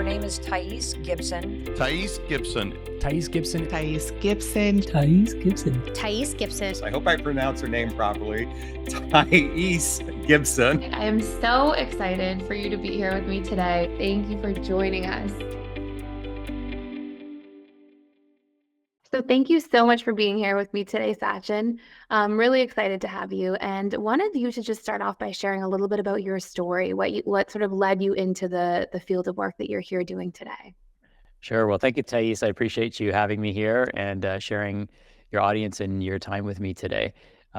name is Thais Gibson. Thais Gibson. Thais Gibson. Thais Gibson. Thais Gibson. Thais Gibson. I hope I pronounce her name properly. Thais Gibson. I am so excited for you to be here with me today. Thank you for joining us. So thank you so much for being here with me today, Sachin. I'm really excited to have you, and wanted you to just start off by sharing a little bit about your story, what sort of led you into the field of work that you're here doing today. Sure. Well, thank you, Thais. I appreciate you having me here and sharing your audience and your time with me today.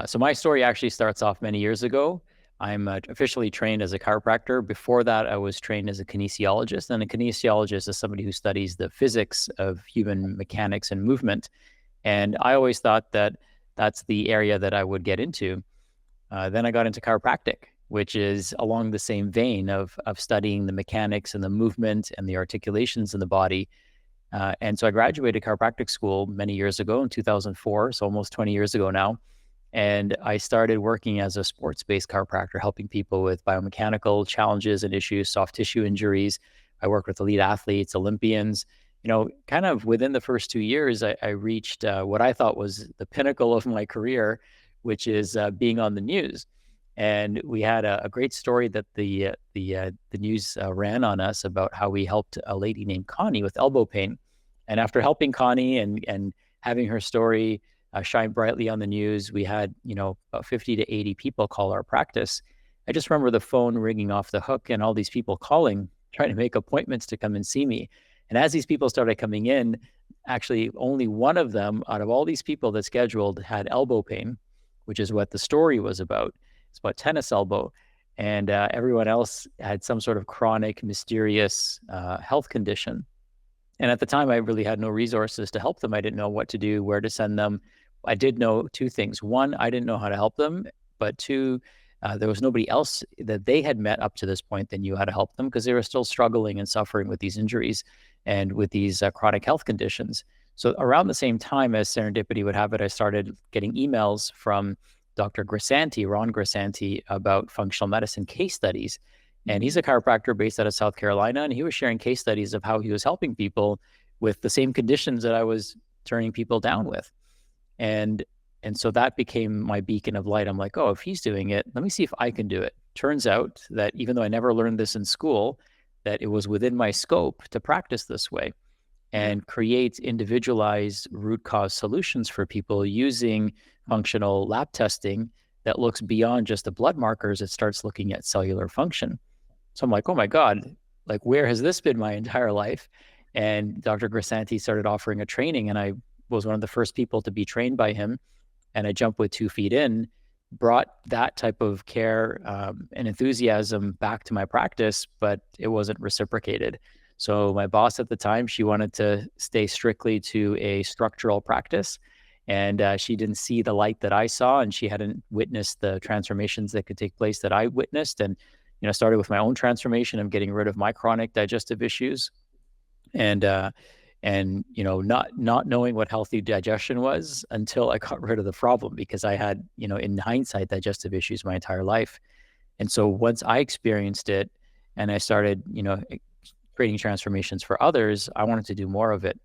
So my story actually starts off many years ago. I'm officially trained as a chiropractor. Before that, I was trained as a kinesiologist, and a kinesiologist is somebody who studies the physics of human mechanics and movement. And I always thought that that's the area that I would get into. Then I got into chiropractic, which is along the same vein of studying the mechanics and the movement and the articulations in the body. And so I graduated chiropractic school many years ago in 2004, so almost 20 years ago now. And I started working as a sports-based chiropractor, helping people with biomechanical challenges and issues, soft tissue injuries. I worked with elite athletes, Olympians. You know, kind of within the first 2 years, I reached what I thought was the pinnacle of my career, which is being on the news. And we had a great story that the news ran on us about how we helped a lady named Connie with elbow pain. And after helping Connie and having her story shine brightly on the news, we had, about 50 to 80 people call our practice. I just remember the phone ringing off the hook and all these people calling, trying to make appointments to come and see me. And as these people started coming in, actually only one of them out of all these people that scheduled had elbow pain, which is what the story was about. It's about tennis elbow. And everyone else had some sort of chronic, mysterious health condition. And at the time, I really had no resources to help them. I didn't know what to do, where to send them. I did know two things. One, I didn't know how to help them. But two, there was nobody else that they had met up to this point that knew how to help them, because they were still struggling and suffering with these injuries and with these chronic health conditions. So around the same time as serendipity would have it, I started getting emails from Dr. Ron Grisanti, about functional medicine case studies. And he's a chiropractor based out of South Carolina, and he was sharing case studies of how he was helping people with the same conditions that I was turning people down with. And so that became my beacon of light. I'm like, oh, if he's doing it, let me see if I can do it. Turns out that even though I never learned this in school, that it was within my scope to practice this way and create individualized root cause solutions for people using functional lab testing that looks beyond just the blood markers. It starts looking at cellular function. So I'm like, oh my God, like, where has this been my entire life? And Dr. Grisanti started offering a training, and I was one of the first people to be trained by him. And I jumped with 2 feet in, brought that type of care and enthusiasm back to my practice, but it wasn't reciprocated. So my boss at the time, she wanted to stay strictly to a structural practice. And she didn't see the light that I saw, and she hadn't witnessed the transformations that could take place that I witnessed. And, started with my own transformation of getting rid of my chronic digestive issues and not knowing what healthy digestion was until I got rid of the problem, because I had, in hindsight, digestive issues my entire life. And so once I experienced it and I started, creating transformations for others, I wanted to do more of it.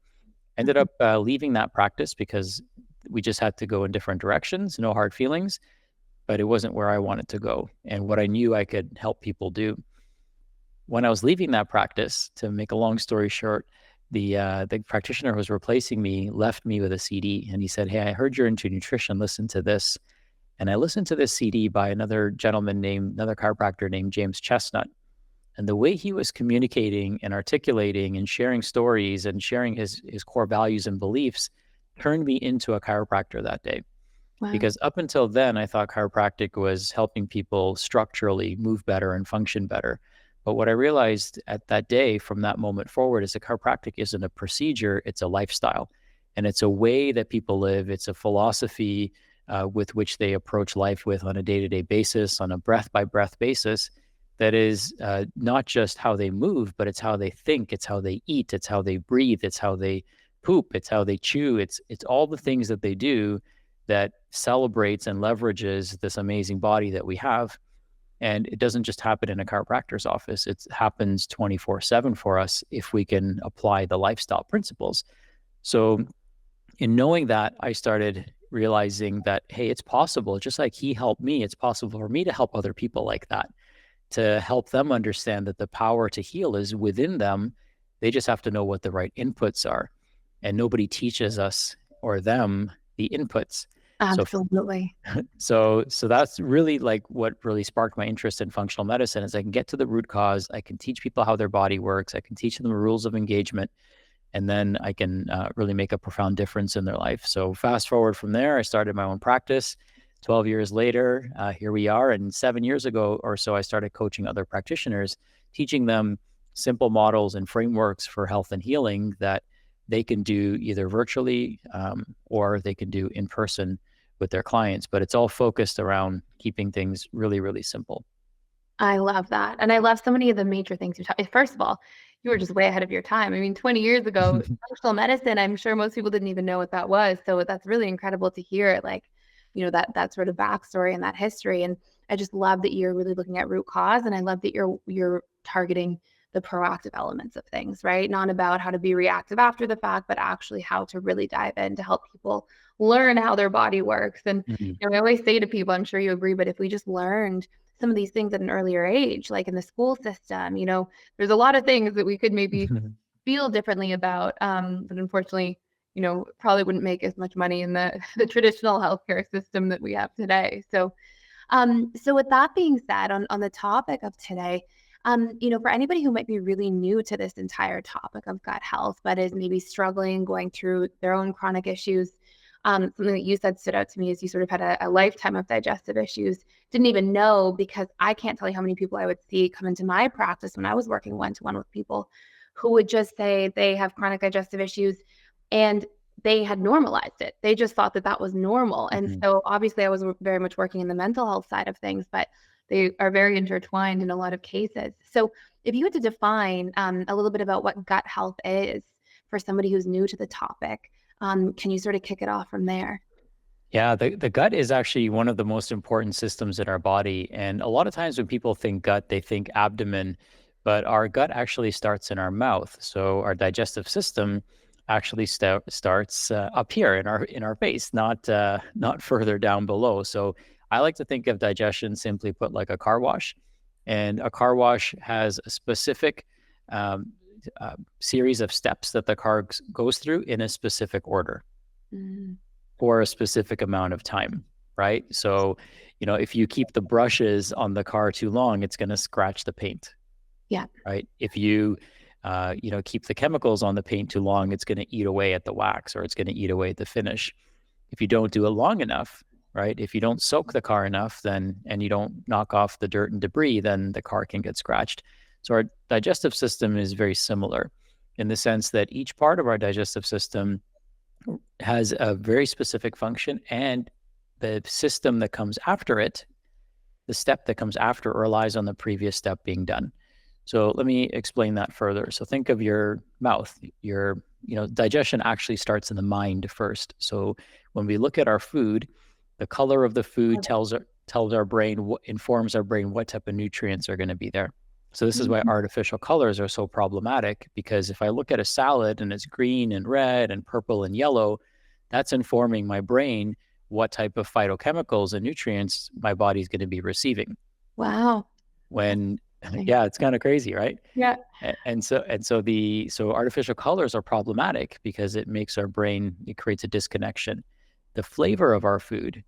Ended up leaving that practice because we just had to go in different directions, no hard feelings, but it wasn't where I wanted to go and what I knew I could help people do. When I was leaving that practice, to make a long story short, the practitioner who was replacing me left me with a CD, and he said, hey, I heard you're into nutrition, listen to this. And I listened to this CD by another chiropractor named James Chestnut. And the way he was communicating and articulating and sharing stories and sharing his core values and beliefs turned me into a chiropractor that day. Wow. Because up until then, I thought chiropractic was helping people structurally move better and function better. But what I realized at that day, from that moment forward, is that chiropractic isn't a procedure, it's a lifestyle. And it's a way that people live. It's a philosophy with which they approach life with on a day-to-day basis, on a breath-by-breath basis. That is not just how they move, but it's how they think, it's how they eat, it's how they breathe, it's how they poop, it's how they chew. It's all the things that they do that celebrates and leverages this amazing body that we have. And it doesn't just happen in a chiropractor's office. It happens 24/7 for us if we can apply the lifestyle principles. So in knowing that, I started realizing that, hey, it's possible. Just like he helped me, it's possible for me to help other people like that, to help them understand that the power to heal is within them. They just have to know what the right inputs are. And nobody teaches us or them the inputs. Absolutely. So that's really like what really sparked my interest in functional medicine is I can get to the root cause. I can teach people how their body works. I can teach them the rules of engagement, and then I can really make a profound difference in their life. So fast forward from there, I started my own practice. 12 years later, here we are. And 7 years ago or so, I started coaching other practitioners, teaching them simple models and frameworks for health and healing that they can do either virtually or they can do in person with their clients. But it's all focused around keeping things really, really simple. I love that. And I love so many of the major things you talked. First of all, you were just way ahead of your time. I mean, 20 years ago, functional medicine, I'm sure most people didn't even know what that was. So that's really incredible to hear, like, that sort of backstory and that history. And I just love that you're really looking at root cause. And I love that you're targeting the proactive elements of things, right? Not about how to be reactive after the fact, but actually how to really dive in to help people learn how their body works. And I always say to people, I'm sure you agree, but if we just learned some of these things at an earlier age, like in the school system, there's a lot of things that we could maybe feel differently about, but unfortunately, probably wouldn't make as much money in the traditional healthcare system that we have today. So with that being said, on the topic of today, for anybody who might be really new to this entire topic of gut health, but is maybe struggling, going through their own chronic issues, something that you said stood out to me is you sort of had a lifetime of digestive issues. Didn't even know, because I can't tell you how many people I would see come into my practice when I was working one-to-one with people who would just say they have chronic digestive issues and they had normalized it. They just thought that was normal. And so obviously I was very much working in the mental health side of things, but they are very intertwined in a lot of cases. So if you had to define a little bit about what gut health is for somebody who's new to the topic, can you sort of kick it off from there? Yeah, the gut is actually one of the most important systems in our body. And a lot of times when people think gut, they think abdomen, but our gut actually starts in our mouth. So our digestive system actually starts up here in our face, not further down below. So I like to think of digestion, simply put, like a car wash. And a car wash has a specific series of steps that the car goes through in a specific order for a specific amount of time, right? So, if you keep the brushes on the car too long, it's going to scratch the paint. Yeah. Right. If you, keep the chemicals on the paint too long, it's going to eat away at the wax, or it's going to eat away at the finish. If you don't do it long enough, right? If you don't soak the car enough, and you don't knock off the dirt and debris, then the car can get scratched. So our digestive system is very similar in the sense that each part of our digestive system has a very specific function, and the system that comes after it, the step that comes after, relies on the previous step being done. So let me explain that further. So think of your mouth. Your digestion actually starts in the mind first. So when we look at our food, the color of the food tells our brain, informs our brain what type of nutrients are going to be there. So this is why artificial colors are so problematic, because if I look at a salad and it's green and red and purple and yellow, that's informing my brain what type of phytochemicals and nutrients my body's going to be receiving. Wow. Yeah, it's kind of crazy, right? Yeah. So artificial colors are problematic because it makes our brain, it creates a disconnection. The flavor of our food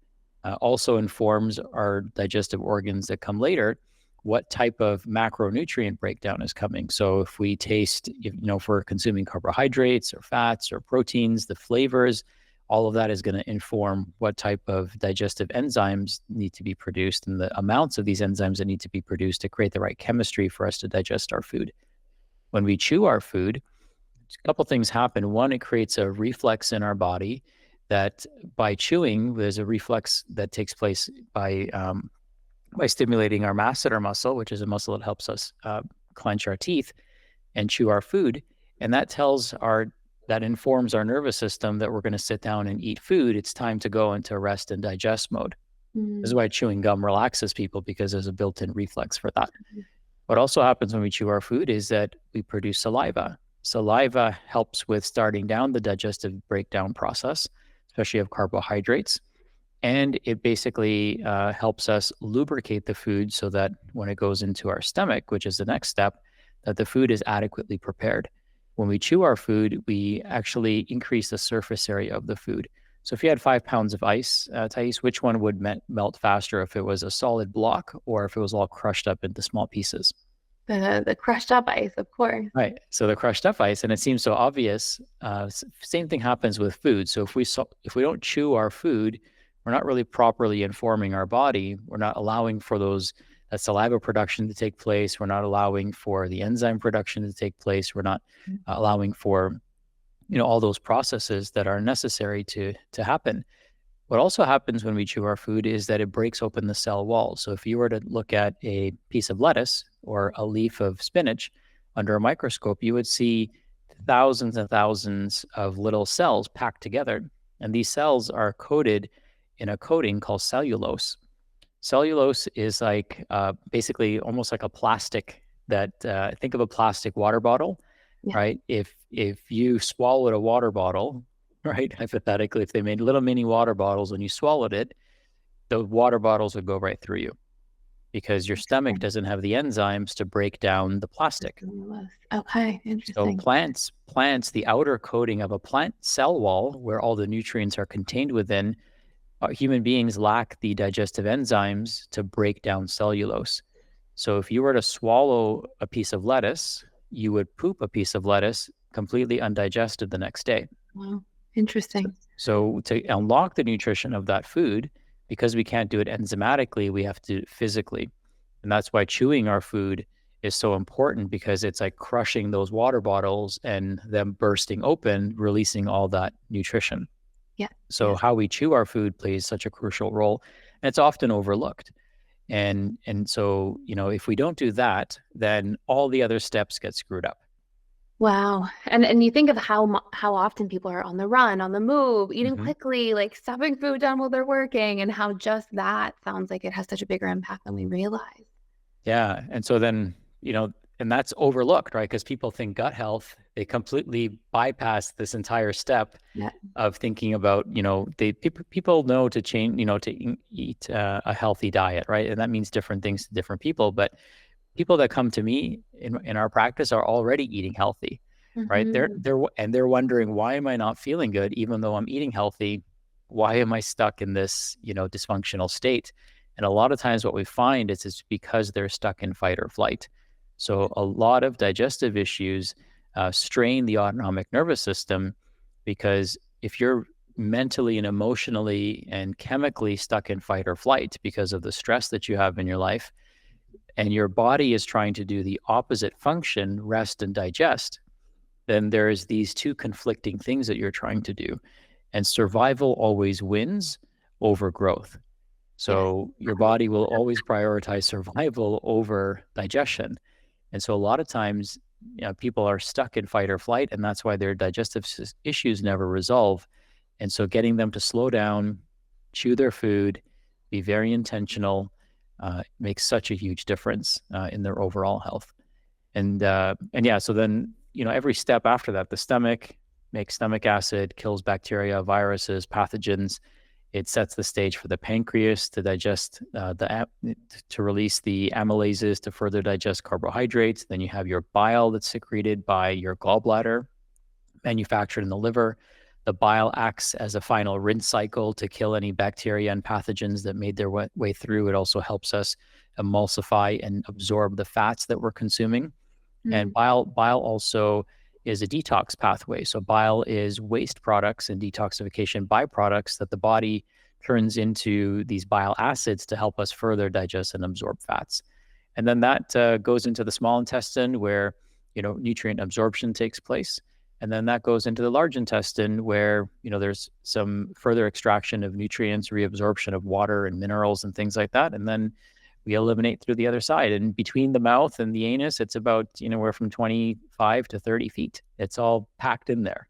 also informs our digestive organs that come later, what type of macronutrient breakdown is coming. So if we taste, if we're consuming carbohydrates or fats or proteins, the flavors, all of that is going to inform what type of digestive enzymes need to be produced and the amounts of these enzymes that need to be produced to create the right chemistry for us to digest our food. When we chew our food, a couple things happen. One, it creates a reflex in our body that by chewing, there's a reflex that takes place by stimulating our masseter muscle, which is a muscle that helps us clench our teeth and chew our food. And that informs our nervous system that we're going to sit down and eat food. It's time to go into rest and digest mode. This is why chewing gum relaxes people, because there's a built-in reflex for that. What also happens when we chew our food is that we produce saliva. Saliva helps with starting down the digestive breakdown process, especially of carbohydrates. And it basically helps us lubricate the food so that when it goes into our stomach, which is the next step, that the food is adequately prepared. When we chew our food, we actually increase the surface area of the food. So if you had 5 pounds of ice, Thais, which one would melt faster, if it was a solid block or if it was all crushed up into small pieces? The crushed up ice, of course. Right. So the crushed up ice, and it seems so obvious. Same thing happens with food. So if we don't chew our food, we're not really properly informing our body. We're not allowing for that saliva production to take place. We're not allowing for the enzyme production to take place. We're not allowing for all those processes that are necessary to happen. What also happens when we chew our food is that it breaks open the cell wall. So if you were to look at a piece of lettuce or a leaf of spinach under a microscope, you would see thousands and thousands of little cells packed together. And these cells are coated in a coating called cellulose. Cellulose is like basically almost like a plastic that, think of a plastic water bottle, right? If you swallowed a water bottle, right, hypothetically, if they made little mini water bottles and you swallowed it, the water bottles would go right through you because your stomach doesn't have the enzymes to break down the plastic. Okay, interesting. So plants, the outer coating of a plant cell wall where all the nutrients are contained within, human beings lack the digestive enzymes to break down cellulose. So if you were to swallow a piece of lettuce, you would poop a piece of lettuce completely undigested the next day. Wow, interesting. So to unlock the nutrition of that food, because we can't do it enzymatically, we have to do it physically. And that's why chewing our food is so important, because it's like crushing those water bottles and them bursting open, releasing all that nutrition. Yeah. So how we chew our food plays such a crucial role, and it's often overlooked. And so, if we don't do that, then all the other steps get screwed up. Wow. And you think of how often people are on the run, on the move, eating quickly, like stuffing food down while they're working, and how just that sounds like it has such a bigger impact than we realize. Yeah. And so then, and that's overlooked, right? Because people think gut health, they completely bypass this entire step of thinking about, people know to change, to eat a healthy diet, right? And that means different things to different people. But people that come to me in our practice are already eating healthy, right? They're wondering, why am I not feeling good even though I'm eating healthy? Why am I stuck in this, dysfunctional state? And a lot of times what we find is it's because they're stuck in fight or flight. So a lot of digestive issues strain the autonomic nervous system, because if you're mentally and emotionally and chemically stuck in fight or flight because of the stress that you have in your life, and your body is trying to do the opposite function, rest and digest, then there's these two conflicting things that you're trying to do. And survival always wins over growth. So your body will always prioritize survival over digestion. And so a lot of times, people are stuck in fight or flight, and that's why their digestive issues never resolve. And so getting them to slow down, chew their food, be very intentional, makes such a huge difference in their overall health. And so then, every step after that, the stomach makes stomach acid, kills bacteria, viruses, pathogens. It sets the stage for the pancreas to digest, to release the amylases to further digest carbohydrates. Then you have your bile that's secreted by your gallbladder, manufactured in the liver. The bile acts as a final rinse cycle to kill any bacteria and pathogens that made their way through. It also helps us emulsify and absorb the fats that we're consuming. And bile also is a detox pathway. So bile is waste products and detoxification byproducts that the body turns into these bile acids to help us further digest and absorb fats. And then that goes into the small intestine where, nutrient absorption takes place. And then that goes into the large intestine where, there's some further extraction of nutrients, reabsorption of water and minerals and things like that. And then we eliminate through the other side. And between the mouth and the anus, it's about anywhere from 25 to 30 feet. It's all packed in there.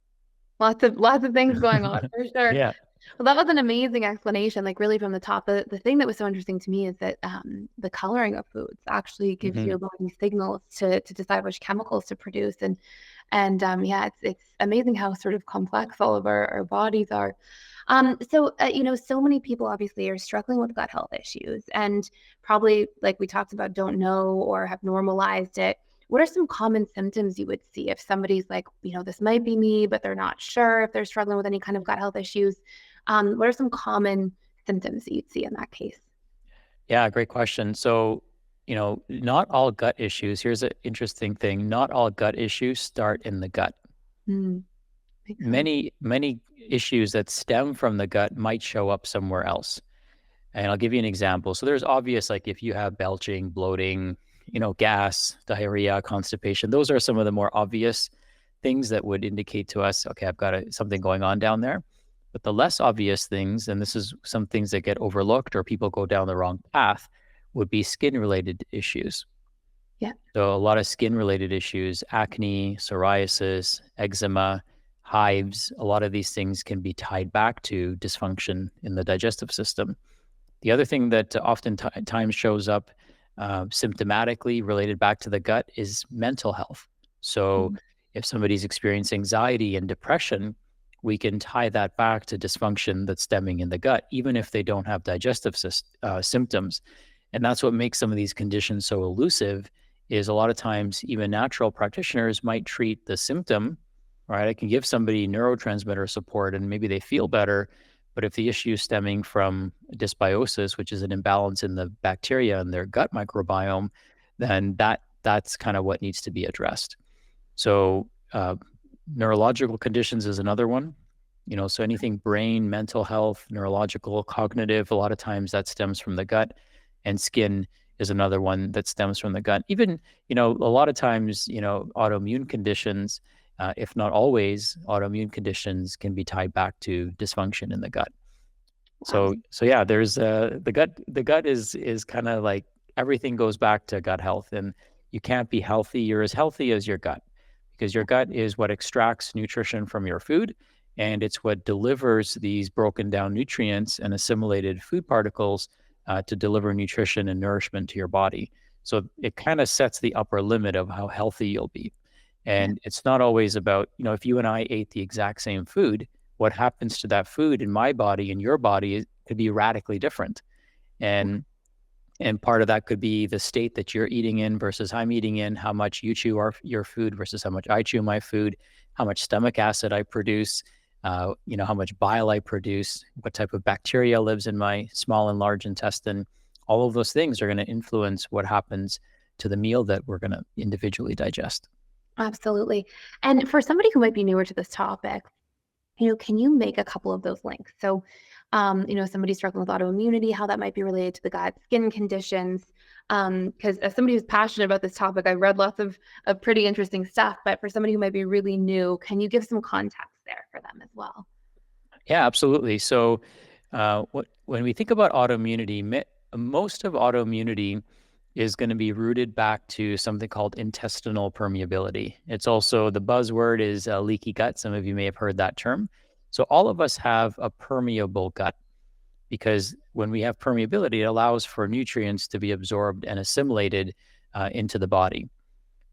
Lots of things going on for sure. Yeah. Well, that was an amazing explanation, like really from the top. The thing that was so interesting to me is that the coloring of foods actually gives Mhm. your body signals to decide which chemicals to produce. And yeah, it's amazing how sort of complex all of our bodies are. So many people obviously are struggling with gut health issues and probably, like we talked about, don't know or have normalized it. What are some common symptoms you would see if somebody's like, this might be me, but they're not sure if they're struggling with any kind of gut health issues? What are some common symptoms that you'd see in that case? Yeah, great question. So, not all gut issues, here's an interesting thing, not all gut issues start in the gut. Mm, makes sense. Many issues that stem from the gut might show up somewhere else. And I'll give you an example. So there's obvious, like if you have belching, bloating, gas, diarrhea, constipation, those are some of the more obvious things that would indicate to us, okay, I've got something going on down there. But the less obvious things, and this is some things that get overlooked or people go down the wrong path, would be skin related issues. Yeah. So a lot of skin related issues, acne, psoriasis, eczema, hives, a lot of these things can be tied back to dysfunction in the digestive system. The other thing that oftentimes shows up symptomatically related back to the gut is mental health. So Mm, if somebody's experiencing anxiety and depression, we can tie that back to dysfunction that's stemming in the gut, even if they don't have digestive symptoms. And that's what makes some of these conditions so elusive is a lot of times even natural practitioners might treat the symptom, right? I can give somebody neurotransmitter support and maybe they feel better. But if the issue is stemming from dysbiosis, which is an imbalance in the bacteria in their gut microbiome, then that's kind of what needs to be addressed. So neurological conditions is another one. So anything brain, mental health, neurological, cognitive, a lot of times that stems from the gut, and skin is another one that stems from the gut. Even, a lot of times, autoimmune conditions, if not always, autoimmune conditions can be tied back to dysfunction in the gut. wow. So yeah, there's the gut. The gut is kind of like everything goes back to gut health, and you can't be healthy. You're as healthy as your gut, because your gut is what extracts nutrition from your food, and it's what delivers these broken down nutrients and assimilated food particles to deliver nutrition and nourishment to your body. So it kind of sets the upper limit of how healthy you'll be. Yeah. And it's not always about, if you and I ate the exact same food, what happens to that food in my body and your body could be radically different. And part of that could be the state that you're eating in versus I'm eating in, how much you chew your food versus how much I chew my food, how much stomach acid I produce, how much bile I produce, what type of bacteria lives in my small and large intestine. All of those things are going to influence what happens to the meal that we're going to individually digest. Absolutely. And for somebody who might be newer to this topic, can you make a couple of those links? So, somebody struggling with autoimmunity, how that might be related to the gut, skin conditions. Because as somebody who's passionate about this topic, I've read lots of pretty interesting stuff. But for somebody who might be really new, can you give some context there for them as well? Yeah, absolutely. So, when we think about autoimmunity, most of autoimmunity is going to be rooted back to something called intestinal permeability. It's also the buzzword is leaky gut. Some of you may have heard that term. So all of us have a permeable gut because when we have permeability, it allows for nutrients to be absorbed and assimilated into the body.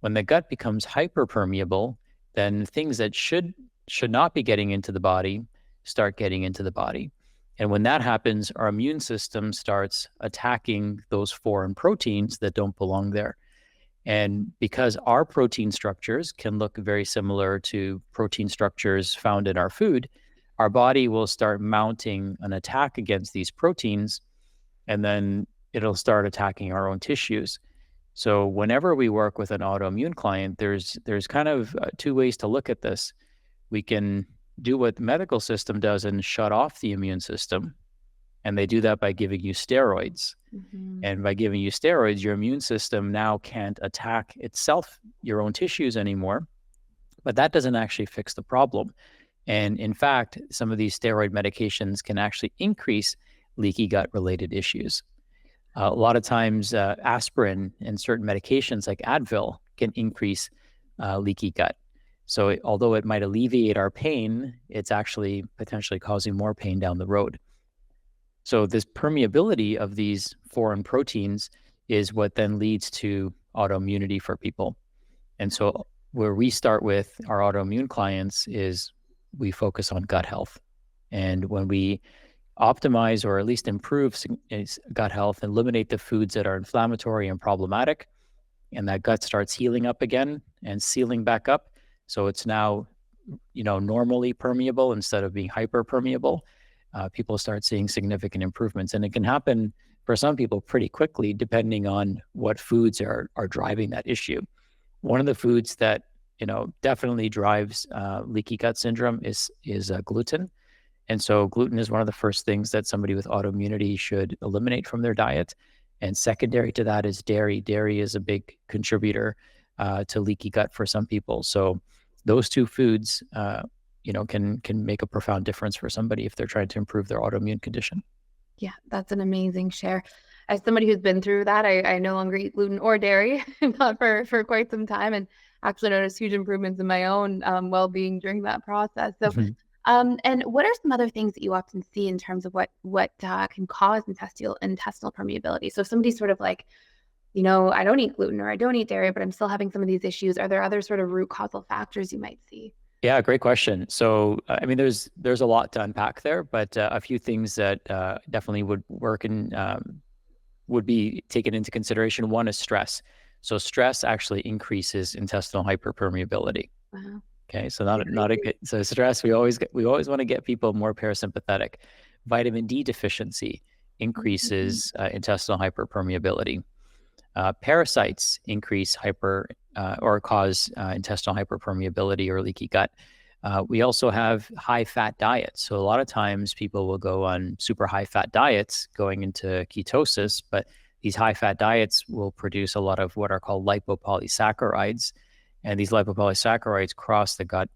When the gut becomes hyperpermeable, then things that should not be getting into the body start getting into the body. And when that happens, our immune system starts attacking those foreign proteins that don't belong there. And because our protein structures can look very similar to protein structures found in our food, our body will start mounting an attack against these proteins, and then it'll start attacking our own tissues. So whenever we work with an autoimmune client, there's kind of two ways to look at this. We can do what the medical system does and shut off the immune system. And they do that by giving you steroids. Mm-hmm. And by giving you steroids, your immune system now can't attack itself, your own tissues anymore. But that doesn't actually fix the problem. And in fact, some of these steroid medications can actually increase leaky gut related issues. A lot of times, aspirin and certain medications like Advil can increase leaky gut. So although it might alleviate our pain, it's actually potentially causing more pain down the road. So this permeability of these foreign proteins is what then leads to autoimmunity for people. And so where we start with our autoimmune clients is we focus on gut health. And when we optimize or at least improve gut health, eliminate the foods that are inflammatory and problematic, and that gut starts healing up again and sealing back up. So it's now, normally permeable instead of being hyperpermeable. People start seeing significant improvements, and it can happen for some people pretty quickly, depending on what foods are driving that issue. One of the foods that definitely drives leaky gut syndrome is gluten, and so gluten is one of the first things that somebody with autoimmunity should eliminate from their diet. And secondary to that is dairy. Dairy is a big contributor to leaky gut for some people. So those two foods, can make a profound difference for somebody if they're trying to improve their autoimmune condition. Yeah, that's an amazing share. As somebody who's been through that, I no longer eat gluten or dairy, not for quite some time, and actually noticed huge improvements in my own well-being during that process. So, and what are some other things that you often see in terms of what can cause intestinal permeability? So if somebody's sort of like, I don't eat gluten or I don't eat dairy, but I'm still having some of these issues, are there other sort of root causal factors you might see? Yeah, great question. So, there's a lot to unpack there, but a few things that definitely would work and would be taken into consideration. One is stress. So stress actually increases intestinal hyperpermeability. Wow. Okay, so so stress. We always want to get people more parasympathetic. Vitamin D deficiency increases intestinal hyperpermeability. Parasites increase or cause intestinal hyperpermeability or leaky gut. We also have high fat diets. So a lot of times people will go on super high fat diets going into ketosis, but these high fat diets will produce a lot of what are called lipopolysaccharides. And these lipopolysaccharides cross the gut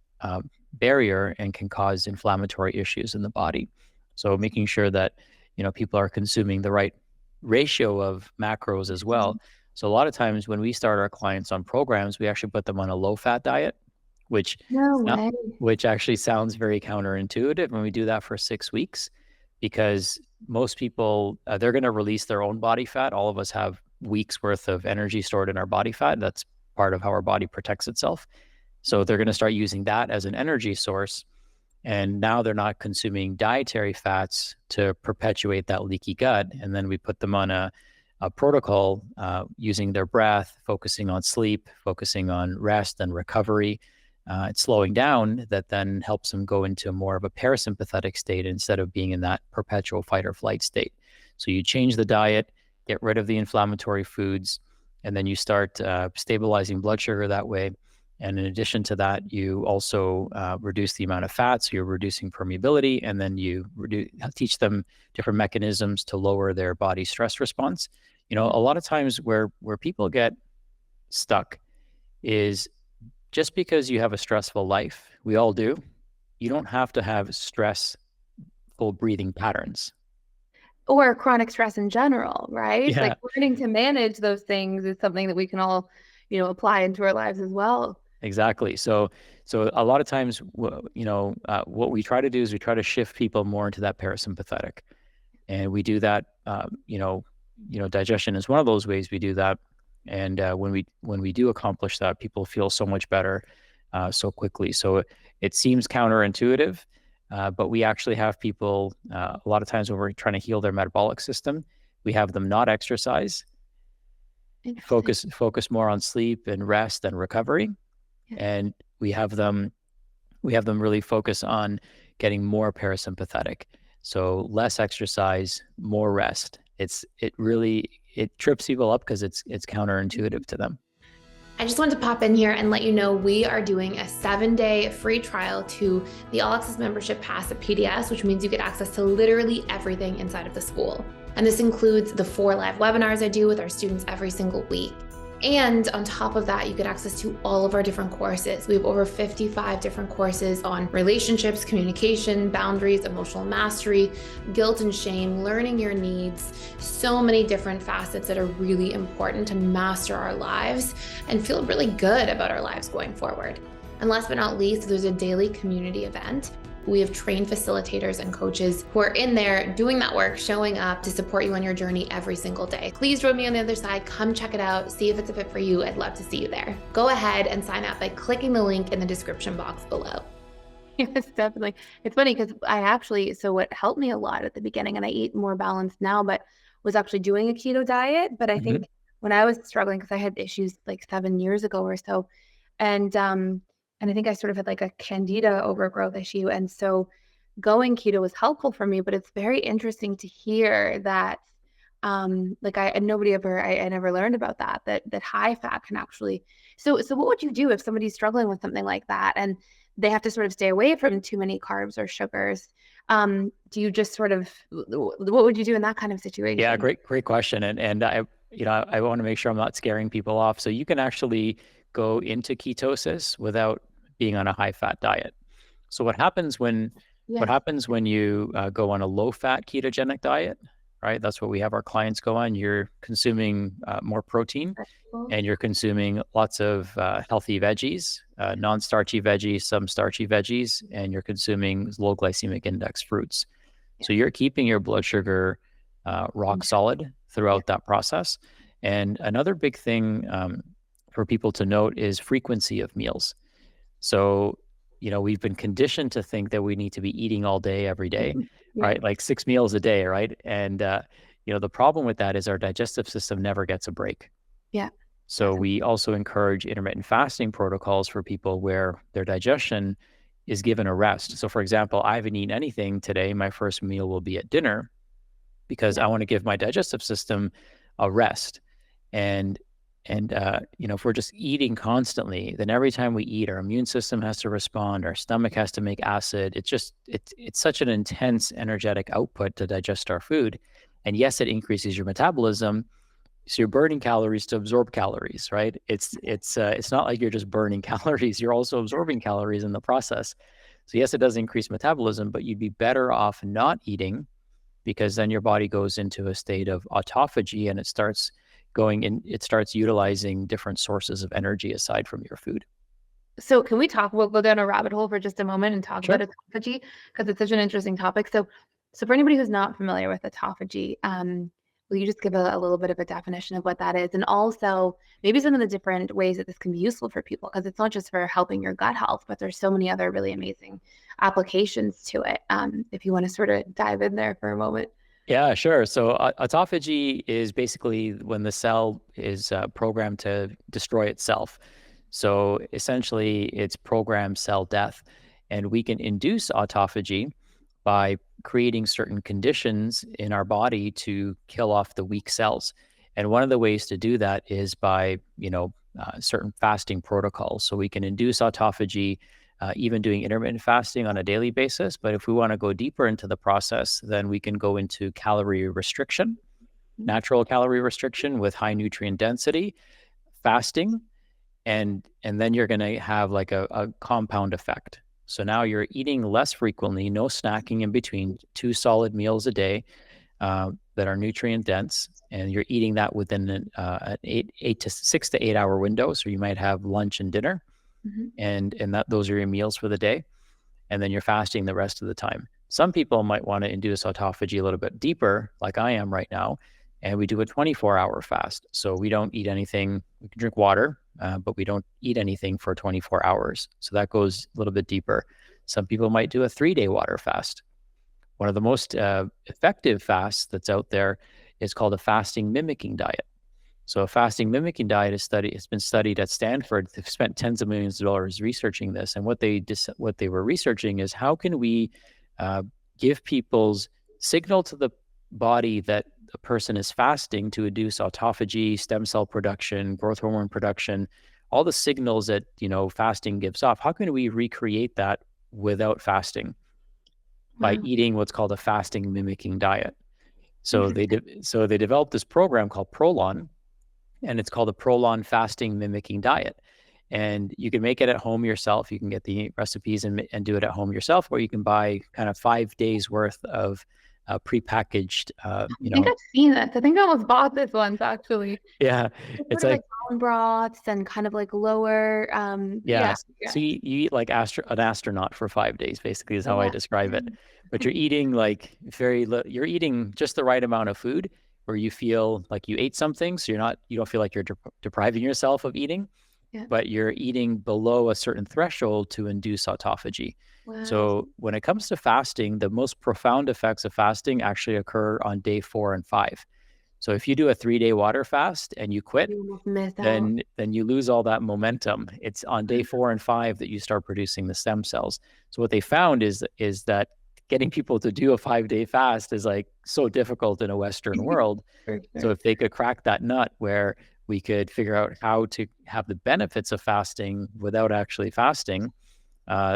barrier and can cause inflammatory issues in the body. So making sure that, people are consuming the right ratio of macros as well. So a lot of times when we start our clients on programs, we actually put them on a low fat diet, which actually sounds very counterintuitive. And we do that for 6 weeks because most people, they're going to release their own body fat. All of us have weeks worth of energy stored in our body fat. That's part of how our body protects itself. So they're going to start using that as an energy source. And now they're not consuming dietary fats to perpetuate that leaky gut. And then we put them on a protocol using their breath, focusing on sleep, focusing on rest and recovery, and slowing down, that then helps them go into more of a parasympathetic state instead of being in that perpetual fight or flight state. So you change the diet, get rid of the inflammatory foods, and then you start stabilizing blood sugar that way. And in addition to that, you also reduce the amount of fat, so you're reducing permeability, and then you teach them different mechanisms to lower their body stress response. A lot of times where people get stuck is just because you have a stressful life, we all do, you don't have to have stressful breathing patterns. Or chronic stress in general, right? Yeah. Like learning to manage those things is something that we can all, apply into our lives as well. Exactly. So a lot of times, what we try to do is we try to shift people more into that parasympathetic, and we do that. Digestion is one of those ways we do that. And when we do accomplish that, people feel so much better so quickly. So it seems counterintuitive, but we actually have people a lot of times when we're trying to heal their metabolic system, we have them not exercise, focus more on sleep and rest and recovery. Yeah. And we have them really focus on getting more parasympathetic. So less exercise, more rest. It trips people up because it's counterintuitive to them. I just wanted to pop in here and let you know we are doing a 7-day free trial to the All Access Membership Pass at PDS, which means you get access to literally everything inside of the school. And this includes the 4 live webinars I do with our students every single week. And on top of that, you get access to all of our different courses. We have over 55 different courses on relationships, communication, boundaries, emotional mastery, guilt and shame, learning your needs, so many different facets that are really important to master our lives and feel really good about our lives going forward. And last but not least, there's a daily community event. We have trained facilitators and coaches who are in there doing that work, showing up to support you on your journey every single day. Please join me on the other side. Come check it out. See if it's a fit for you. I'd love to see you there. Go ahead and sign up by clicking the link in the description box below. Yes, definitely. It's funny because so what helped me a lot at the beginning, and I eat more balanced now, but was actually doing a keto diet. But I think when I was struggling, because I had issues like 7 years ago or so, and I think I sort of had like a candida overgrowth issue. And so going keto was helpful for me, but it's very interesting to hear that, I never learned about that high fat can actually, so what would you do if somebody's struggling with something like that and they have to sort of stay away from too many carbs or sugars? Do you just sort of, what would you do in that kind of situation? Yeah, great question. And I want to make sure I'm not scaring people off. So you can actually go into ketosis without being on a high fat diet. So what happens when you go on a low fat ketogenic diet, right? That's what we have our clients go on. You're consuming more protein and you're consuming lots of healthy veggies, non-starchy veggies, some starchy veggies, and you're consuming low glycemic index fruits. So you're keeping your blood sugar rock solid throughout that process. And another big thing for people to note is frequency of meals. So, we've been conditioned to think that we need to be eating all day, every day, right? Like 6 meals a day, right? And, the problem with that is our digestive system never gets a break. Yeah. So we also encourage intermittent fasting protocols for people where their digestion is given a rest. So for example, I haven't eaten anything today. My first meal will be at dinner because I want to give my digestive system a rest. And if we're just eating constantly, then every time we eat, our immune system has to respond, our stomach has to make acid. It's such an intense energetic output to digest our food. And yes, it increases your metabolism. So you're burning calories to absorb calories, right? It's not like you're just burning calories. You're also absorbing calories in the process. So yes, it does increase metabolism, but you'd be better off not eating, because then your body goes into a state of autophagy and it starts utilizing different sources of energy aside from your food. So can we'll go down a rabbit hole for just a moment and talk about autophagy, because it's such an interesting topic. So for anybody who's not familiar with autophagy, will you just give a little bit of a definition of what that is? And also maybe some of the different ways that this can be useful for people, because it's not just for helping your gut health, but there's so many other really amazing applications to it. If you want to sort of dive in there for a moment. Yeah, sure. So autophagy is basically when the cell is programmed to destroy itself. So essentially, it's programmed cell death. And we can induce autophagy by creating certain conditions in our body to kill off the weak cells. And one of the ways to do that is by, certain fasting protocols. So we can induce autophagy even doing intermittent fasting on a daily basis. But if we want to go deeper into the process, then we can go into calorie restriction, natural calorie restriction with high nutrient density, fasting, and then you're going to have like a compound effect. So now you're eating less frequently, no snacking in between, 2 solid meals a day that are nutrient dense, and you're eating that within an 6 to 8 hour window. So you might have lunch and dinner. And those are your meals for the day. And then you're fasting the rest of the time. Some people might want to induce autophagy a little bit deeper, like I am right now. And we do a 24-hour fast. So we don't eat anything. We can drink water, but we don't eat anything for 24 hours. So that goes a little bit deeper. Some people might do a 3-day water fast. One of the most effective fasts that's out there is called a fasting mimicking diet. So a fasting mimicking diet has been studied at Stanford. They've spent tens of millions of dollars researching this. And what they were researching is how can we give people's signal to the body that a person is fasting to induce autophagy, stem cell production, growth hormone production, all the signals that fasting gives off. How can we recreate that without fasting by eating what's called a fasting mimicking diet? So they developed this program called Prolon. And it's called a Prolon fasting mimicking diet. And you can make it at home yourself. You can get the recipes and do it at home yourself, or you can buy kind of 5 days worth of prepackaged, I think I've seen this. I think I almost bought this once, actually. yeah, It's it's sort of like, like bone broths and kind of like lower, yeah. yeah. So you eat like an astronaut for 5 days, basically, is how I Yeah. describe it. But you're eating like you're eating just the right amount of food where you feel like you ate something. So you don't feel like you're depriving yourself of eating, Yeah. but you're eating below a certain threshold to induce autophagy. Wow. So when it comes to fasting, the most profound effects of fasting actually occur on day 4 and 5. So if you do a 3-day water fast and you quit, You almost miss out. then you lose all that momentum. It's on day 4 and 5 that you start producing the stem cells. So what they found is that getting people to do a 5-day fast is like so difficult in a Western world. So if they could crack that nut where we could figure out how to have the benefits of fasting without actually fasting,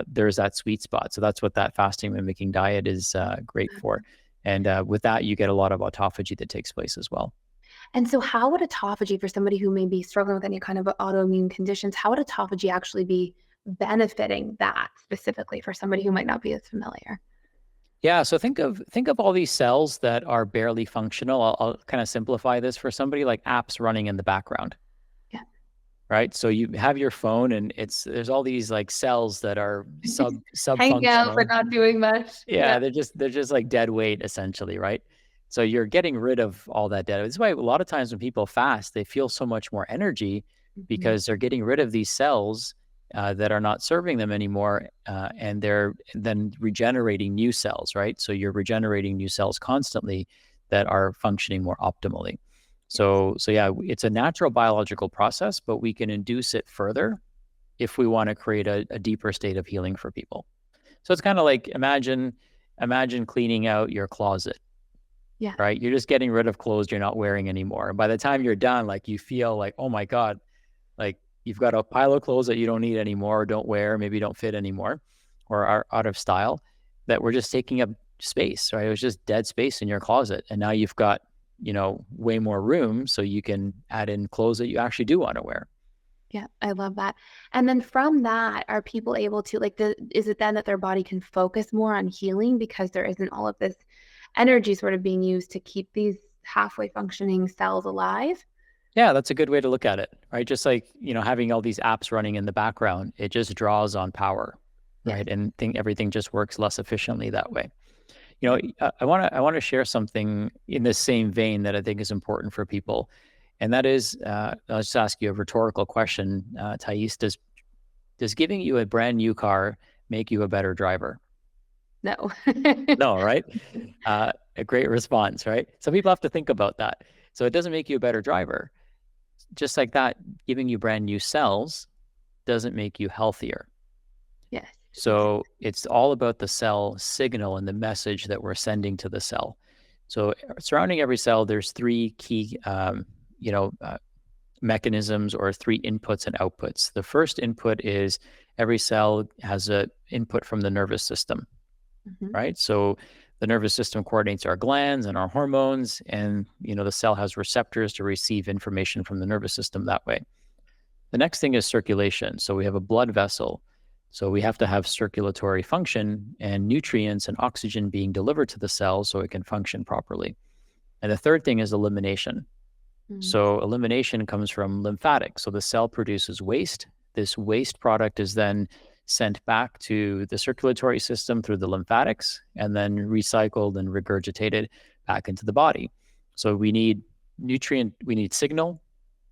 there's that sweet spot. So that's what that fasting mimicking diet is great for. And with that, you get a lot of autophagy that takes place as well. And so how would autophagy, for somebody who may be struggling with any kind of autoimmune conditions, how would autophagy actually be benefiting that specifically for somebody who might not be as familiar? Yeah, so think of all these cells that are barely functional. I'll kind of simplify this for somebody, like apps running in the background. Yeah. Right. So you have your phone, and there's all these like cells that are Hanging out but subfunctional. not doing much. Yeah, they're just like dead weight essentially, right? So you're getting rid of all that dead. This is why a lot of times when people fast, they feel so much more energy because they're getting rid of these cells that are not serving them anymore, and they're then regenerating new cells, right? So you're regenerating new cells constantly that are functioning more optimally. So yeah, it's a natural biological process, but we can induce it further if we want to create a deeper state of healing for people. So it's kind of like imagine cleaning out your closet. Yeah. Right. You're just getting rid of clothes you're not wearing anymore. And by the time you're done, like you feel like, oh my God, like you've got a pile of clothes that you don't need anymore, or don't wear, maybe don't fit anymore, or are out of style, that were just taking up space, right? It was just dead space in your closet. And now you've got, way more room so you can add in clothes that you actually do want to wear. Yeah, I love that. And then from that, are people able to is it then that their body can focus more on healing because there isn't all of this energy sort of being used to keep these halfway functioning cells alive? Yeah, that's a good way to look at it, right? Just like, having all these apps running in the background, it just draws on power, right? And everything just works less efficiently that way. I want to share something in the same vein that I think is important for people. And that is, I'll just ask you a rhetorical question, Thais. Does giving you a brand new car make you a better driver? No. No, right? A great response, right? Some people have to think about that. So it doesn't make you a better driver. Just like that, giving you brand new cells doesn't make you healthier. Yes. So it's all about the cell signal and the message that we're sending to the cell. So surrounding every cell, there's 3 key, mechanisms, or 3 inputs and outputs. The first input is every cell has an input from the nervous system, right? So the nervous system coordinates our glands and our hormones, and the cell has receptors to receive information from the nervous system that way. The next thing is circulation. So we have a blood vessel. So we have to have circulatory function and nutrients and oxygen being delivered to the cell so it can function properly. And the third thing is elimination. So elimination comes from lymphatics. So the cell produces waste. This waste product is then sent back to the circulatory system through the lymphatics, and then recycled and regurgitated back into the body. So we need signal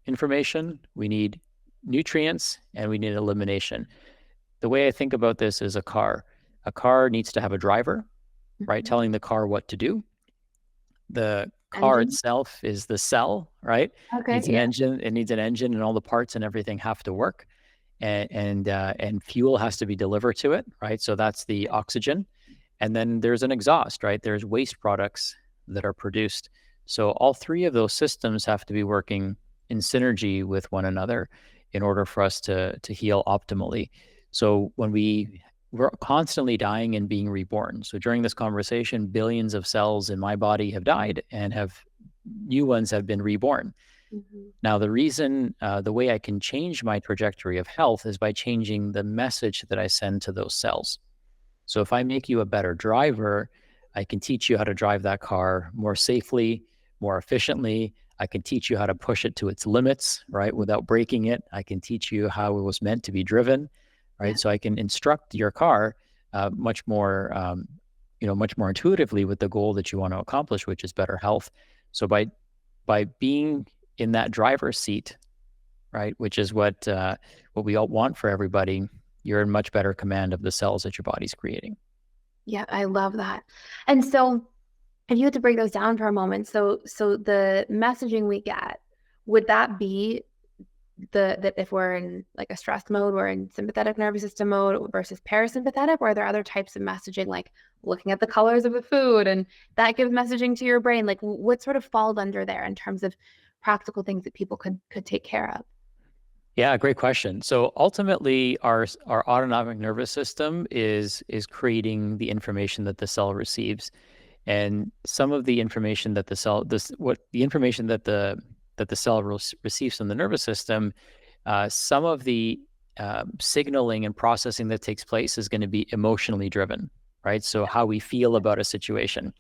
information, we need nutrients, and we need elimination. The way I think about this is a car. A car needs to have a driver, right? Telling the car what to do. The car itself is the cell, right? Okay. It needs an engine. It needs an engine, and all the parts and everything have to work. And fuel has to be delivered to it, right? So that's the oxygen. And then there's an exhaust, right? There's waste products that are produced. So all 3 of those systems have to be working in synergy with one another in order for us to heal optimally. So when we're constantly dying and being reborn. So during this conversation, billions of cells in my body have died, and new ones have been reborn. Now, the reason, the way I can change my trajectory of health is by changing the message that I send to those cells. So if I make you a better driver, I can teach you how to drive that car more safely, more efficiently. I can teach you how to push it to its limits, right, without breaking it. I can teach you how it was meant to be driven, right? Yeah. So I can instruct your car much more, much more intuitively with the goal that you want to accomplish, which is better health. So by being in that driver's seat, right, which is what we all want for everybody, you're in much better command of the cells that your body's creating. Yeah, I love that. And so if you had to break those down for a moment, so the messaging we get, would that be that if we're in like a stress mode, we're in sympathetic nervous system mode versus parasympathetic, or are there other types of messaging, like looking at the colors of the food and that gives messaging to your brain? Like what sort of falls under there in terms of practical things that people could take care of? Yeah, great question. So ultimately, our autonomic nervous system is creating the information that the cell receives, and some of the information that the cell receives from the nervous system, some of the signaling and processing that takes place is going to be emotionally driven, right? So how we feel about a situation,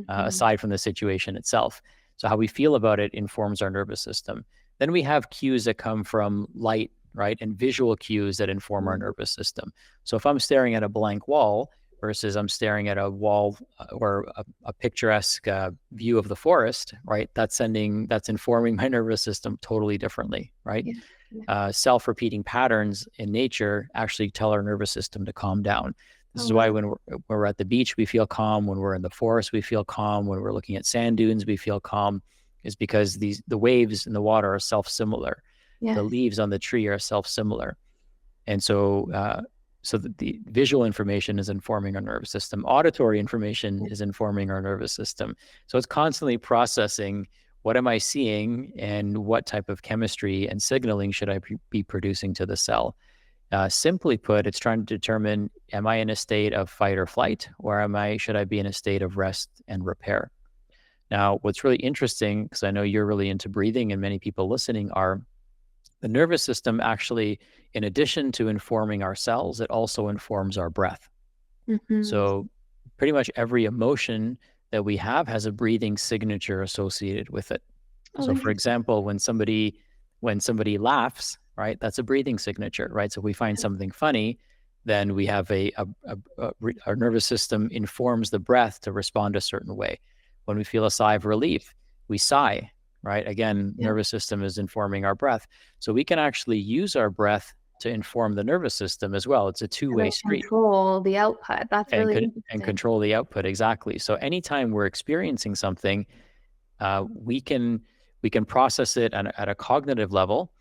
aside from the situation itself. So how we feel about it informs our nervous system. Then we have cues that come from light, right? And visual cues that inform our nervous system. So if I'm staring at a blank wall versus I'm staring at a wall or a picturesque view of the forest, right? That's informing my nervous system totally differently, right? Yeah. Self-repeating patterns in nature actually tell our nervous system to calm down. This is why when we're at the beach, we feel calm. When we're in the forest, we feel calm. When we're looking at sand dunes, we feel calm. Is because the waves in the water are self-similar. Yes. The leaves on the tree are self-similar. And so the visual information is informing our nervous system. Auditory information is informing our nervous system. So it's constantly processing, what am I seeing and what type of chemistry and signaling should I be producing to the cell? Simply put, it's trying to determine, am I in a state of fight or flight, or should I be in a state of rest and repair? Now, what's really interesting, because I know you're really into breathing and many people listening are, the nervous system actually, in addition to informing our cells, it also informs our breath. So pretty much every emotion that we have has a breathing signature associated with it. So for example, when somebody laughs, right, that's a breathing signature, right? So if we find something funny, then we have our nervous system informs the breath to respond a certain way. When we feel a sigh of relief, we sigh, right? Again, nervous system is informing our breath. So we can actually use our breath to inform the nervous system as well. It's a two-way street. Control the output. That's really interesting. And control the output, exactly. So anytime we're experiencing something, we can process it at a cognitive level,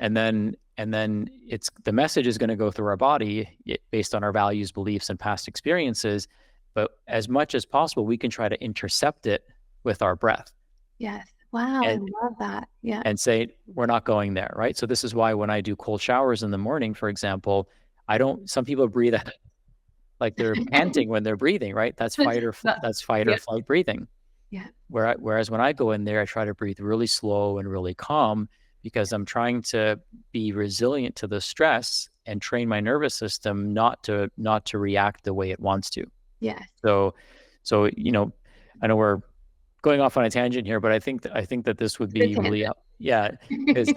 and then the message is going to go through our body based on our values, beliefs, and past experiences. But as much as possible, we can try to intercept it with our breath. Yes. Wow. I love that. Yeah. And say, we're not going there, right? So this is why when I do cold showers in the morning, for example, some people breathe like they're panting when they're breathing, right? That's fight or flight breathing. Yeah. Whereas when I go in there, I try to breathe really slow and really calm, because I'm trying to be resilient to the stress and train my nervous system not to react the way it wants to. Yeah. So, I know we're going off on a tangent here, but I think that this would be really, because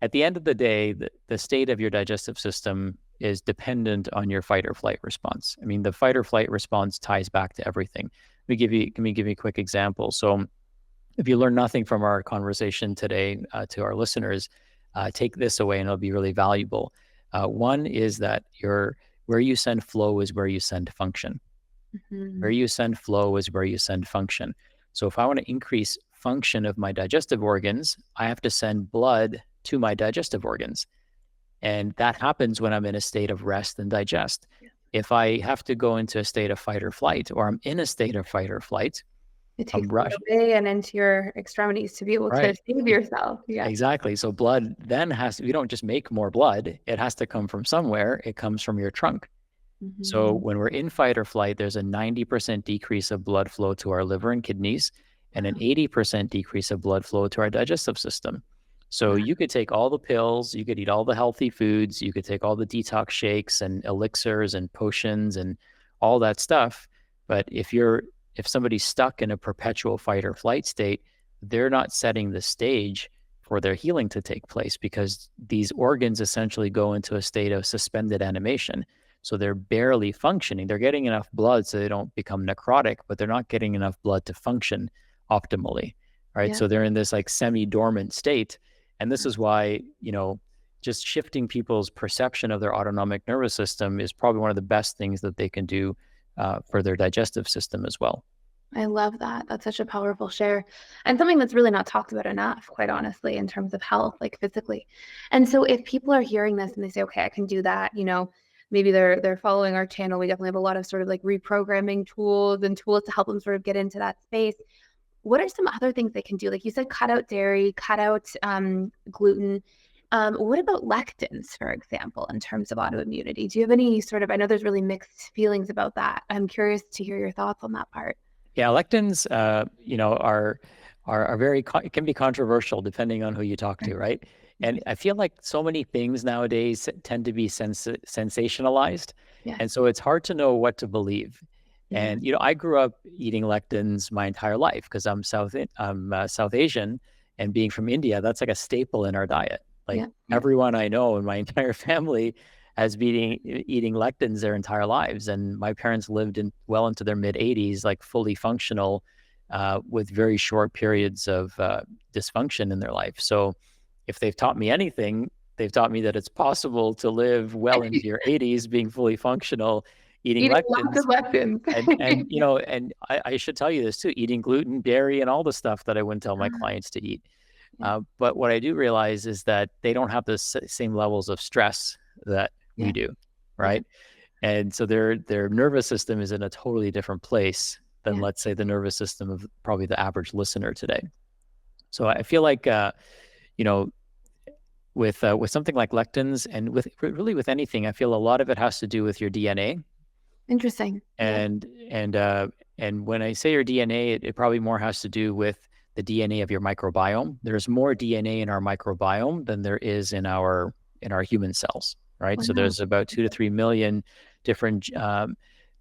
at the end of the day, the state of your digestive system is dependent on your fight or flight response. I mean, the fight or flight response ties back to everything. Let me give you a quick example. So if you learn nothing from our conversation today, to our listeners, take this away and it'll be really valuable. One is that where you send flow is where you send function. Where you send flow is where you send function. So if I want to increase function of my digestive organs, I have to send blood to my digestive organs. And that happens when I'm in a state of rest and digest. If I have to go into a state of fight or flight, or I'm in a state of fight or flight, it takes you away and into your extremities to be able to save yourself. Yeah, exactly. So blood then we don't just make more blood. It has to come from somewhere. It comes from your trunk. So when we're in fight or flight, there's a 90% decrease of blood flow to our liver and kidneys, and an 80% decrease of blood flow to our digestive system. So you could take all the pills, you could eat all the healthy foods, you could take all the detox shakes and elixirs and potions and all that stuff. But if you're if somebody's stuck in a perpetual fight or flight state, they're not setting the stage for their healing to take place, because these organs essentially go into a state of suspended animation. So they're barely functioning. They're getting enough blood so they don't become necrotic, but they're not getting enough blood to function optimally, right? Yeah. So they're in this like semi-dormant state. And this is why, just shifting people's perception of their autonomic nervous system is probably one of the best things that they can do for their digestive system as well. I love that. That's such a powerful share, and something that's really not talked about enough, quite honestly, in terms of health, like physically. And so if people are hearing this and they say, okay, I can do that, maybe they're following our channel. We definitely have a lot of sort of like reprogramming tools and tools to help them sort of get into that space. What are some other things they can do? Like you said, cut out dairy, cut out gluten. What about lectins, for example, in terms of autoimmunity? Do you have any I know there's really mixed feelings about that. I'm curious to hear your thoughts on that part. Yeah, lectins, are very, it can be controversial depending on who you talk to, right? And I feel like so many things nowadays tend to be sensationalized. Yeah. And so it's hard to know what to believe. Yeah. And, I grew up eating lectins my entire life because I'm South Asian, and being from India, that's like a staple in our diet. Like everyone I know in my entire family has been eating lectins their entire lives. And my parents lived well into their mid-80s, like fully functional, with very short periods of dysfunction in their life. So if they've taught me anything, they've taught me that it's possible to live well into your 80s being fully functional, eating lectins. Lots of lectins. and I should tell you this too, eating gluten, dairy, and all the stuff that I wouldn't tell my clients to eat. But what I do realize is that they don't have the same levels of stress that we do, right? And so their nervous system is in a totally different place than, let's say, the nervous system of probably the average listener today. So I feel like, with something like lectins, and with anything, I feel a lot of it has to do with your DNA. Interesting. And when I say your DNA, it probably more has to do with the DNA of your microbiome. There's more DNA in our microbiome than there is in our human cells, right? So there's about 2 to 3 million different genes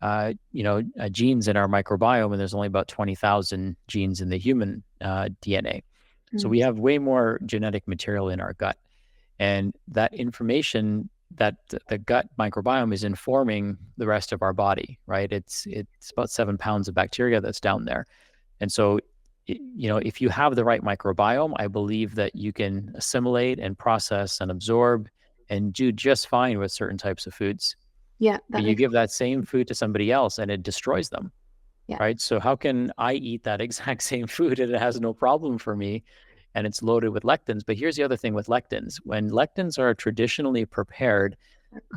in our microbiome, and there's only about 20,000 genes in the human DNA. So we have way more genetic material in our gut, and that information, that the gut microbiome is informing the rest of our body, right? It's about 7 pounds of bacteria that's down there. And so, if you have the right microbiome, I believe that you can assimilate and process and absorb and do just fine with certain types of foods. Yeah. But you give that same food to somebody else and it destroys them, right? So how can I eat that exact same food and it has no problem for me, and it's loaded with lectins? But here's the other thing with lectins. When lectins are traditionally prepared,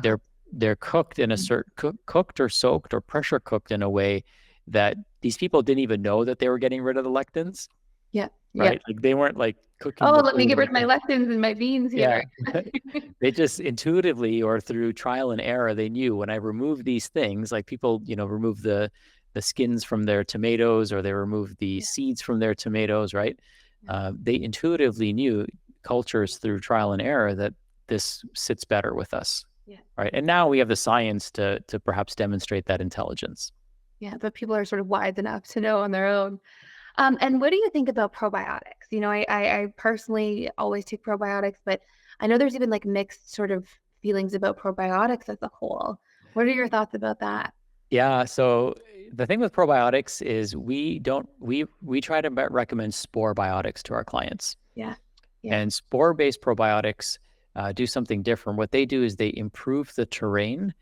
they're cooked in a certain cooked or soaked or pressure cooked in a way that these people didn't even know that they were getting rid of the lectins. Yeah. Right. Like they weren't like cooking. Oh, let me get rid of my lectins and my beans here. Yeah. They just intuitively, or through trial and error, they knew when I remove these things, like people, remove the skins from their tomatoes, or they remove the seeds from their tomatoes, right? They intuitively knew, cultures through trial and error, that this sits better with us. Yeah. Right. And now we have the science to perhaps demonstrate that intelligence. Yeah, but people are sort of wise enough to know on their own. And what do you think about probiotics? I personally always take probiotics, but I know there's even like mixed sort of feelings about probiotics as a whole. What are your thoughts about that? Yeah. So the thing with probiotics is we try to recommend spore biotics to our clients. Yeah. And spore-based probiotics do something different. What they do is they improve the terrain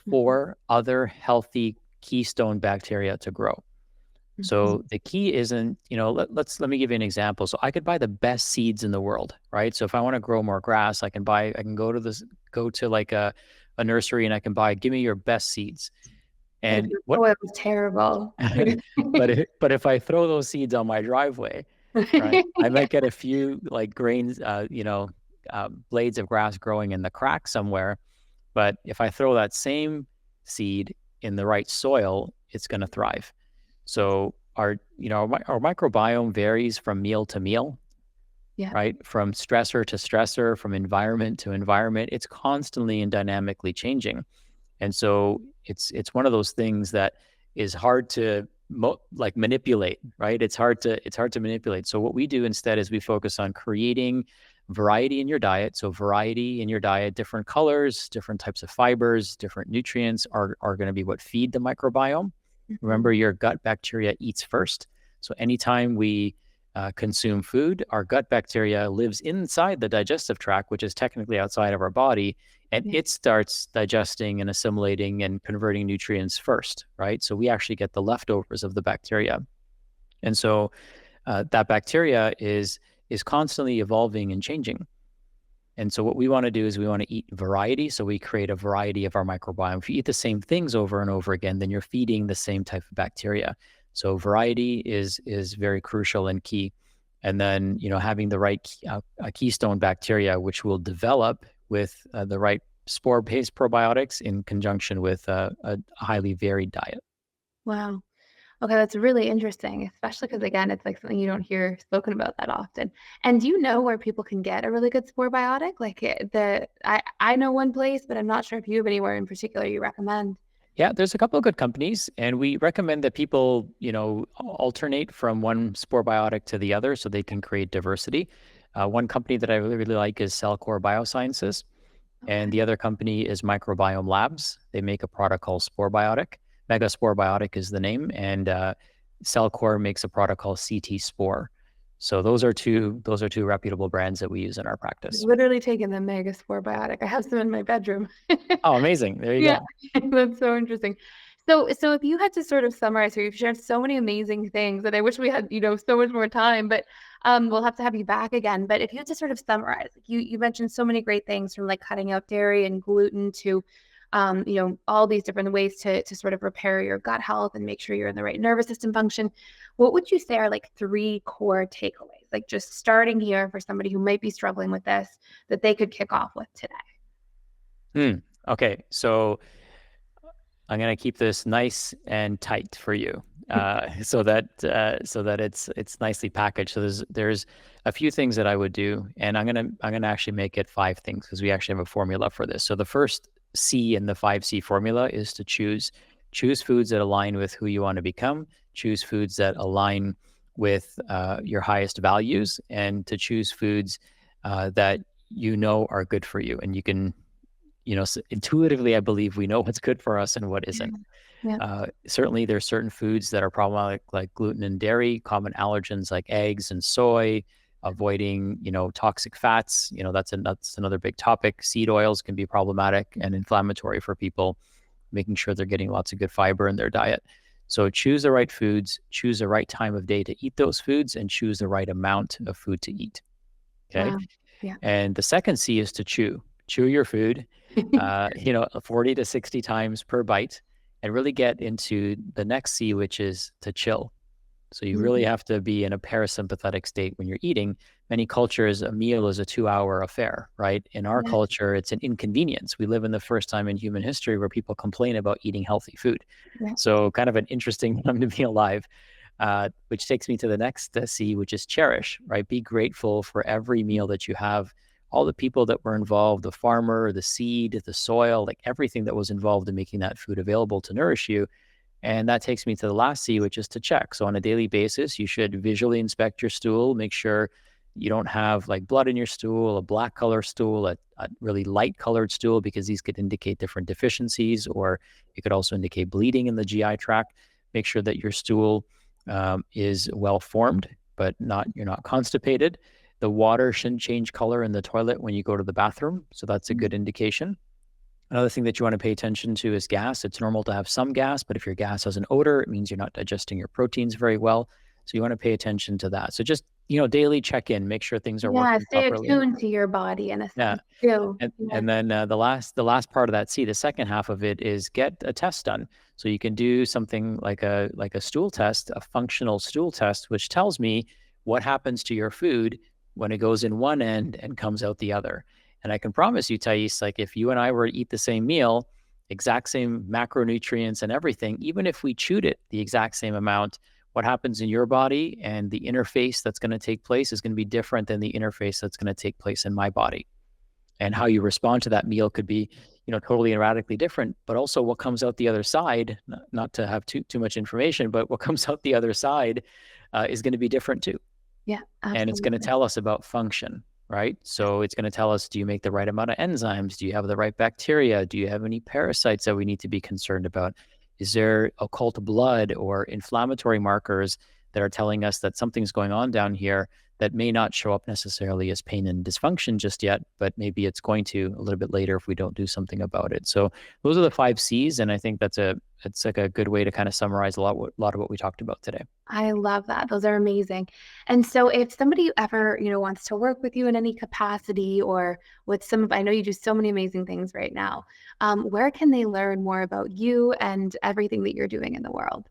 for other healthy keystone bacteria to grow. So the key isn't, let me give you an example. So I could buy the best seeds in the world, right? So if I want to grow more grass, I can go to like a nursery and I can buy, give me your best seeds. And it was terrible. but if I throw those seeds on my driveway, right, I might get a few like grains, blades of grass growing in the crack somewhere. But if I throw that same seed in the right soil, it's going to thrive. So our microbiome varies from meal to meal, right? From stressor to stressor, from environment to environment. It's constantly and dynamically changing. And so it's one of those things that is hard to like manipulate, right? It's hard to manipulate. So what we do instead is we focus on creating variety in your diet. So variety in your diet, different colors, different types of fibers, different nutrients are going to be what feed the microbiome. Remember, your gut bacteria eats first. So anytime we consume food, our gut bacteria lives inside the digestive tract, which is technically outside of our body, and it starts digesting and assimilating and converting nutrients first, right? So we actually get the leftovers of the bacteria. And so that bacteria is constantly evolving and changing. And so what we want to do is we want to eat variety. So we create a variety of our microbiome. If you eat the same things over and over again, then you're feeding the same type of bacteria. So variety is very crucial and key. And then, having the right keystone bacteria, which will develop with the right spore-based probiotics in conjunction with a highly varied diet. Wow. Okay, that's really interesting, especially because, again, it's like something you don't hear spoken about that often. And do you know where people can get a really good spore biotic? Like I know one place, but I'm not sure if you have anywhere in particular you recommend. Yeah, there's a couple of good companies, and we recommend that people, alternate from one spore biotic to the other so they can create diversity. One company that I really, really like is Cellular Biosciences, and the other company is Microbiome Labs. They make a product called Spore Biotic. Mega Spore Biotic is the name, and Cellular makes a product called CT Spore. So those are two reputable brands that we use in our practice. Literally taken the Mega Spore Biotic. I have some in my bedroom. Oh, amazing. There you go. That's so interesting. So if you had to sort of summarize here, you've shared so many amazing things that I wish we had, so much more time, but we'll have to have you back again. But if you had to sort of summarize, you mentioned so many great things, from like cutting out dairy and gluten to all these different ways to sort of repair your gut health and make sure you're in the right nervous system function. What would you say are like 3 core takeaways, like just starting here for somebody who might be struggling with this, that they could kick off with today? Okay. So I'm going to keep this nice and tight for you, so that it's nicely packaged. So there's a few things that I would do, and I'm gonna actually make it 5 things, because we actually have a formula for this. So the first C in the 5C formula is to choose foods that align with who you want to become, choose foods that align with your highest values, and to choose foods that are good for you. And you can, intuitively, I believe we know what's good for us and what isn't. Yeah. Certainly there's certain foods that are problematic, like gluten and dairy, common allergens like eggs and soy, avoiding, toxic fats. That's another big topic. Seed oils can be problematic and inflammatory for people, making sure they're getting lots of good fiber in their diet. So choose the right foods, choose the right time of day to eat those foods, and choose the right amount of food to eat. Okay. Wow. Yeah. And the second C is to chew your food, 40 to 60 times per bite, and really get into the next C, which is to chill. So you really have to be in a parasympathetic state when you're eating. Many cultures, a meal is a 2-hour affair, right? In our culture, it's an inconvenience. We live in the first time in human history where people complain about eating healthy food. Yeah. So kind of an interesting time to be alive, which takes me to the next C, which is cherish, right? Be grateful for every meal that you have, all the people that were involved, the farmer, the seed, the soil, like everything that was involved in making that food available to nourish you. And that takes me to the last C, which is to check. So on a daily basis, you should visually inspect your stool, make sure you don't have like blood in your stool, a black color stool, a really light colored stool, because these could indicate different deficiencies, or it could also indicate bleeding in the GI tract. Make sure that your stool is well formed, but you're not constipated. The water shouldn't change color in the toilet when you go to the bathroom. So that's a good indication. Another thing that you want to pay attention to is gas. It's normal to have some gas, but if your gas has an odor, it means you're not digesting your proteins very well. So you want to pay attention to that. So just, daily check in, make sure things are working properly. Stay attuned to your body in a sense too. And then the last part of that C, the second half of it, is get a test done. So you can do something like a stool test, a functional stool test, which tells me what happens to your food when it goes in one end and comes out the other. And I can promise you, Thais, like if you and I were to eat the same meal, exact same macronutrients and everything, even if we chewed it the exact same amount, what happens in your body and the interface that's going to take place is going to be different than the interface that's going to take place in my body. And how you respond to that meal could be, totally and radically different, but also what comes out the other side, not to have too much information, but what comes out the other side is going to be different too. Yeah, absolutely. And it's going to tell us about function, right? So it's going to tell us, do you make the right amount of enzymes? Do you have the right bacteria? Do you have any parasites that we need to be concerned about? Is there occult blood or inflammatory markers that are telling us that something's going on down here that may not show up necessarily as pain and dysfunction just yet, but maybe it's going to a little bit later if we don't do something about it. So those are the 5 C's. And I think it's like a good way to kind of summarize a lot of what we talked about today. I love that. Those are amazing. And so if somebody ever, wants to work with you in any capacity or with I know you do so many amazing things right now, where can they learn more about you and everything that you're doing in the world?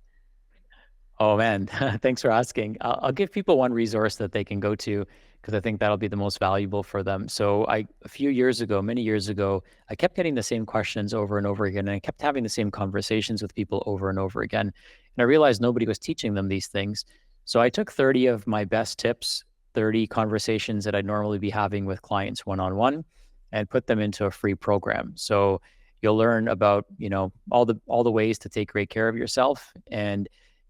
Oh man, thanks for asking. I'll give people one resource that they can go to because I think that'll be the most valuable for them. So many years ago, I kept getting the same questions over and over again, and I kept having the same conversations with people over and over again. And I realized nobody was teaching them these things. So I took 30 of my best tips, 30 conversations that I'd normally be having with clients one-on-one, and put them into a free program. So you'll learn about, all the ways to take great care of yourself.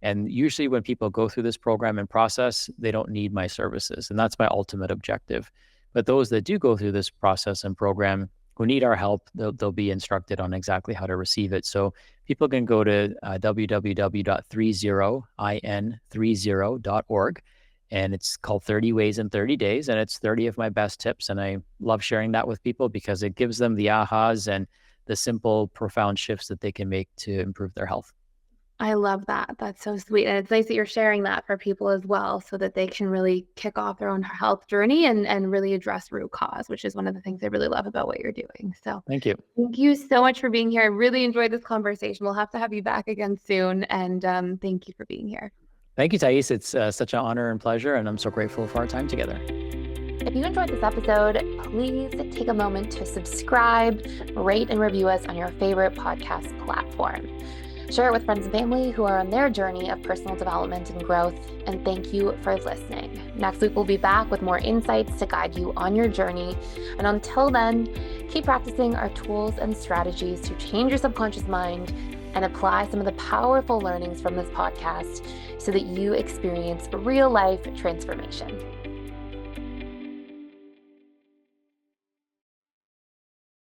And usually when people go through this program and process, they don't need my services. And that's my ultimate objective. But those that do go through this process and program who need our help, they'll be instructed on exactly how to receive it. So people can go to www.30in30.org. And it's called 30 Ways in 30 Days. And it's 30 of my best tips. And I love sharing that with people because it gives them the ahas and the simple, profound shifts that they can make to improve their health. I love that. That's so sweet. And it's nice that you're sharing that for people as well so that they can really kick off their own health journey and really address root cause, which is one of the things I really love about what you're doing. So thank you. Thank you so much for being here. I really enjoyed this conversation. We'll have to have you back again soon. And thank you for being here. Thank you, Thais. It's such an honor and pleasure, and I'm so grateful for our time together. If you enjoyed this episode, please take a moment to subscribe, rate, and review us on your favorite podcast platform. Share it with friends and family who are on their journey of personal development and growth, and thank you for listening. Next week, we'll be back with more insights to guide you on your journey. And until then, keep practicing our tools and strategies to change your subconscious mind and apply some of the powerful learnings from this podcast so that you experience real life transformation.